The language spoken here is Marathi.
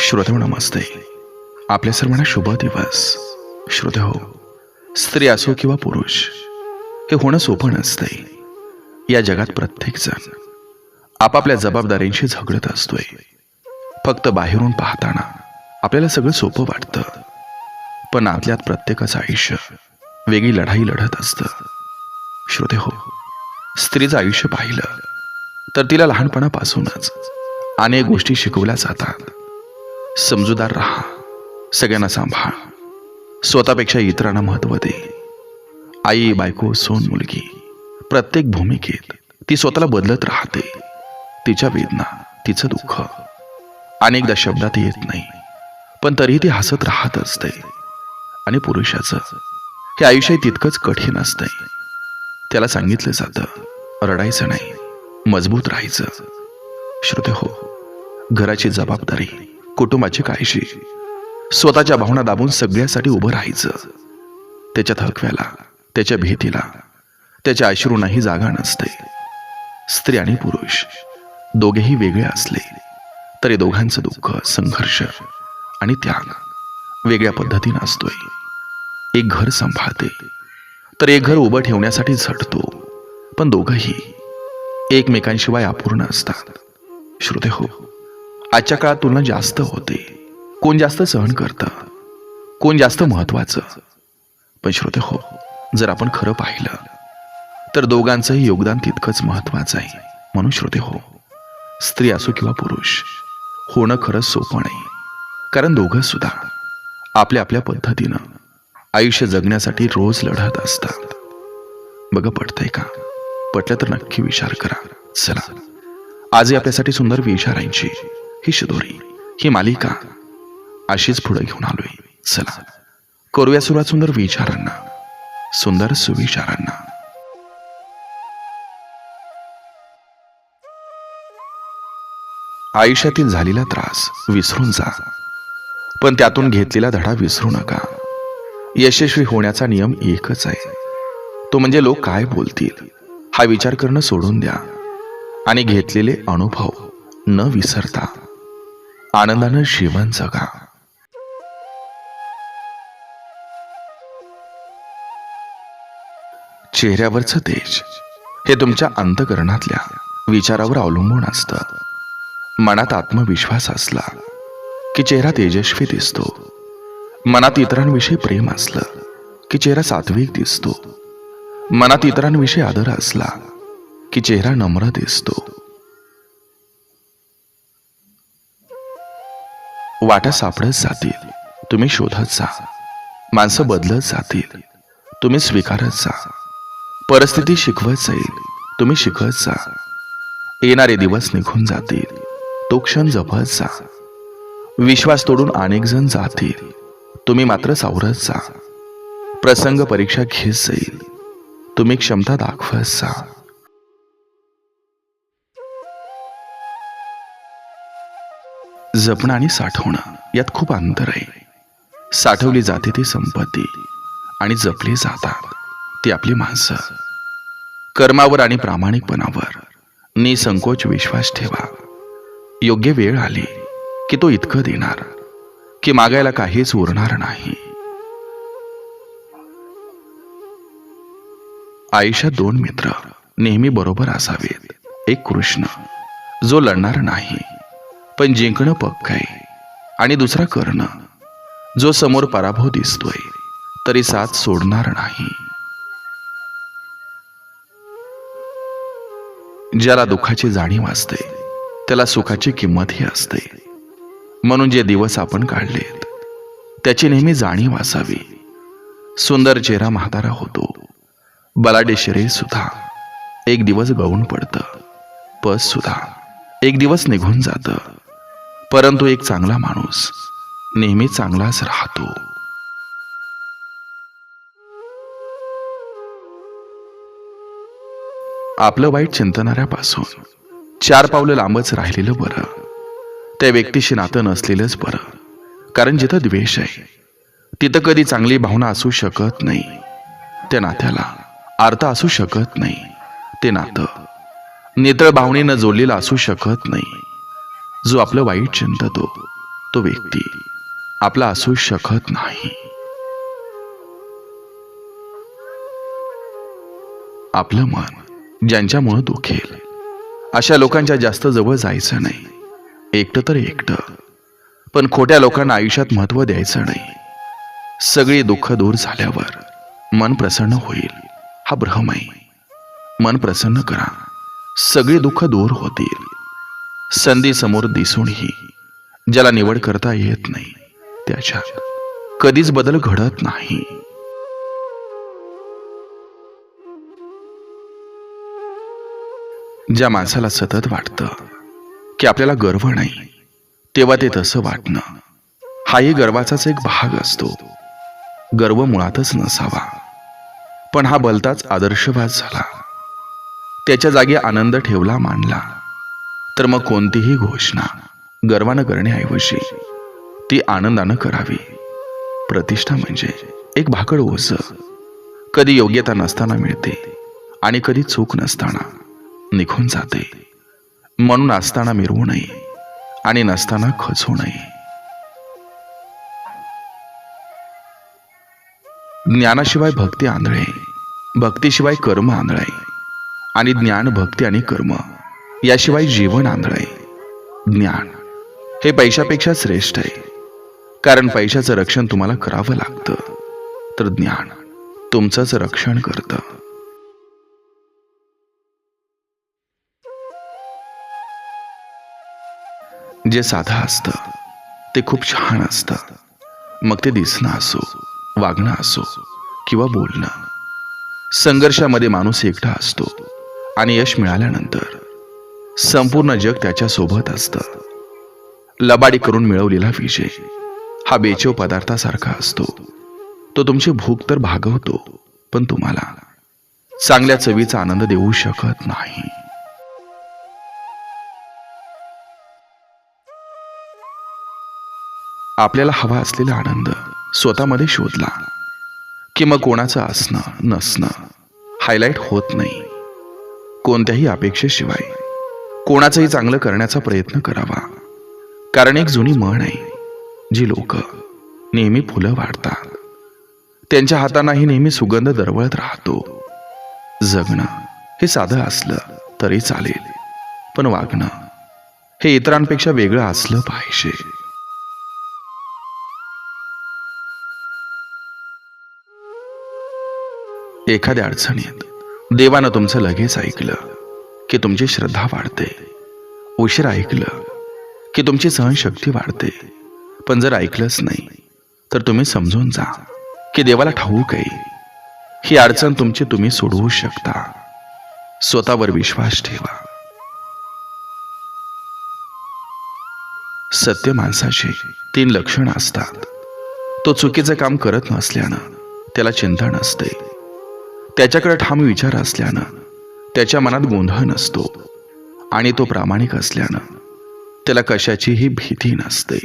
श्रोते नमस्ते. आपल्या सर्वांना शुभ दिवस. श्रोते हो, स्त्री असो किंवा पुरुष, हे होणं सोपं नसतंय. या जगात प्रत्येक जण आपापल्या जबाबदाऱ्यांशी झगडत असतोय. फक्त बाहेरून पाहताना आपल्याला सगळं सोपं वाटतं, पण आतल्यात प्रत्येकाचं आयुष्य वेगळी लढाई लढत असतं. श्रोते हो, स्त्रीचं आयुष्य पाहिलं तर तिला लहानपणापासूनच अनेक गोष्टी शिकवल्या जातात. समजूतदार राहा, सगळ्यांना सांभाळ, स्वतःपेक्षा इतरांना महत्त्व दे. आई, बायको, सून, मुलगी, प्रत्येक भूमिकेत ती स्वतःला बदलत राहते. तिच्या वेदना, तिचं दुःख अनेकदा शब्दात येत नाही, पण तरीही ती हसत राहत असते. आणि पुरुषाचं हे आयुष्य तितकंच कठीण असतंय. त्याला सांगितलं जातं, रडायचं नाही, मजबूत राहायचं. श्रोते हो, घराची जबाबदारी, कुटुंबाची काळजी, स्वतःच्या भावना दाबून सगळ्यासाठी उभं राहायचं. त्याच्या थकव्याला, त्याच्या भीतीला, त्याच्या अश्रूंनाही जागा नसते. स्त्री आणि पुरुष दोघेही वेगळे असले तरी दोघांचं दुःख, संघर्ष आणि त्याग वेगळ्या पद्धतीनं असतोय. एक घर सांभाळते तर एक घर उभं ठेवण्यासाठी झटतो, पण दोघंही एकमेकांशिवाय अपूर्ण असतात. श्रोते हो, आजच्या काळात तुलना जास्त होते. कोण जास्त सहन करतं, कोण जास्त महत्वाचं. पण श्रोते हो, जर आपण खरं पाहिलं तर दोघांचंही योगदान तितकंच महत्वाचं आहे. म्हणून श्रोते हो, स्त्री असो किंवा पुरुष, होणं खरंच सोपं नाही. कारण दोघं सुद्धा आपल्या आपल्या पद्धतीनं आयुष्य जगण्यासाठी रोज लढत असतात. बघा, पटतंय का? पटलं तर नक्की विचार करा. चला, आजही आपल्यासाठी सुंदर विचारांची ही शिदोरी, ही मालिका अशीच पुढे घेऊन आलोय. चला, करूया सुरुवात सुंदर विचारांना, सुंदर सुविचारांना. आयुष्यातील झालेला त्रास विसरून जा, पण त्यातून घेतलेला धडा विसरू नका. यशस्वी होण्याचा नियम एकच आहे, तो म्हणजे लोक काय बोलतील हा विचार करणं सोडून द्या आणि घेतलेले अनुभव न विसरता आनंदानं जीवन जगा. चेहऱ्यावरचं तेज हे तुमच्या अंतःकरणातल्या विचारावर अवलंबून असतं. मनात आत्मविश्वास असला की चेहरा तेजस्वी दिसतो. मनात इतरांविषयी प्रेम असलं की चेहरा सात्विक दिसतो. मनात इतरांविषयी आदर असला की चेहरा नम्र दिसतो. वाटा सापडत जातील, तुम्ही शोधत जा. माणसं बदलत जातील, तुम्ही स्वीकारत जा. परिस्थिती शिकवत जाईल, तुम्ही शिकत जा. येणारे दिवस निघून जातील, तो क्षण जपत जा. विश्वास तोडून अनेक जण जातील, तुम्ही मात्र सावरत जा. प्रसंग परीक्षा घेत जाईल, तुम्ही क्षमता दाखवत जा. जपणं आणि साठवणं यात खूप अंतर आहे. साठवली जाते ती संपत्ती आणि जपली जातात ती आपली माणसं. कर्मावर आणि प्रामाणिकपणावर निसंकोच विश्वास ठेवा. योग्य वेळ आली की तो इतकं देणार की मागायला काहीच उरणार नाही. आयुष्यात दोन मित्र नेहमी बरोबर असावेत. एक कृष्ण, जो लढणार नाही पण जिंकणं पक्क आहे, आणि दुसरा कर्ण, जो समोर पराभव दिसतोय तरी साथ सोडणार नाही. ज्याला दुःखाची जाणीव असते त्याला सुखाची किंमतही असते. म्हणून जे दिवस आपण काढलेत त्याची नेहमी जाणीव असावी. सुंदर चेहरा म्हातारा होतो, बलाढ्य शरीर सुद्धा एक दिवस गळून पडतं, पद सुद्धा एक दिवस निघून जातं, परंतु एक चांगला माणूस नेहमी चांगलाच राहतो. आपलं वाईट चिंतणाऱ्यापासून 4 पावलं लांबच राहिलेलं बरं. त्या व्यक्तीशी नातं नसलेलंच बरं. कारण जिथं द्वेष आहे तिथं कधी चांगली भावना असू शकत नाही. त्या नात्याला अर्थ असू शकत नाही. ते नातं नितळ भावनेनं जोडलेलं असू शकत नाही. जो आपलं वाईट चिंततो तो व्यक्ती आपला असू शकत नाही. आपलं मन ज्यांच्यामुळं दुखेल अशा लोकांच्या जास्त जवळ जायचं नाही. एकटं तर एकटं, पण खोट्या लोकांना आयुष्यात महत्त्व द्यायचं नाही. सगळी दुःख दूर झाल्यावर मन प्रसन्न होईल हा भ्रम आहे. मन प्रसन्न करा, सगळी दुःख दूर होतील. संधी समोर दिसूनही ज्याला निवड करता येत नाही त्याच्यात कधीच बदल घडत नाही. ज्या माणसाला सतत वाटतं की आपल्याला गर्व नाही, तेव्हा ते तसं वाटणं हाही गर्वाचाच एक भाग असतो. गर्व मुळातच नसावा, पण हा भलताच आदर्शवाद झाला. त्याच्या जागी आनंद ठेवला मानला तर मग कोणतीही घोषणा गर्वानं करण्याऐवजी ती आनंदानं करावी. प्रतिष्ठा म्हणजे एक भाकड ओझं, कधी योग्यता नसताना मिळते आणि कधी चूक नसताना निघून जाते. म्हणून असताना मिरवू नये आणि नसताना खचू नये. ज्ञानाशिवाय भक्ती आंधळे, भक्तीशिवाय कर्म आंधळे आणि ज्ञान, भक्ती आणि कर्म याशिवाय जीवन आंधळे. ज्ञान हे पैशापेक्षा श्रेष्ठ आहे, कारण पैशाचं रक्षण तुम्हाला करावं लागतं, तर ज्ञान तुमचंच रक्षण करतं. जे साधं असतं ते खूप छान असतं. मग ते दिसणं असो, वागणं असो किंवा बोलणं. संघर्षामध्ये माणूस एकटा असतो आणि यश मिळाल्यानंतर संपूर्ण जग त्याच्या सोबत असतं. लबाडी करून मिळवलेला विजय हा बेचव पदार्थासारखा असतो. तो तुमची भूक तर भागवतो, पण तुम्हाला चांगल्या चवीचा आनंद देऊ शकत नाही. आपल्याला हवा असलेला आनंद स्वतःमध्ये शोधला की मग कोणाचं असणं नसणं हायलाइट होत नाही. कोणत्याही अपेक्षेशिवाय कोणाचंही चांगलं करण्याचा प्रयत्न करावा, कारण एक जुनी म्हण आहे, जी लोक नेहमी फुलं वाढतात त्यांच्या हातांनाही नेहमी सुगंध दरवळत राहतो. जगणं हे साधं असलं तरी चालेल, पण वागणं हे इतरांपेक्षा वेगळं असलं पाहिजे. एखाद्या अडचणीत देवानं तुमचं लगेच ऐकलं की तुमची श्रद्धा वाढते. उशीर ऐकलं की तुमची सहनशक्ती वाढते. पण जर ऐकलंच नाही तर तुम्ही समजून जा की देवाला ठाऊक आहे ही अडचण तुमची तुम्ही सोडवू शकता. स्वतःवर विश्वास ठेवा. सत्य माणसाची 3 लक्षणं असतात. तो चुकीचं काम करत नसल्यानं त्याला चिंता नसते, त्याच्याकडे ठाम विचार असल्यानं त्याच्या मनात गोंधळ नसतो, आणि तो प्रामाणिक असल्यानं त्याला कशाचीही भीती नसते.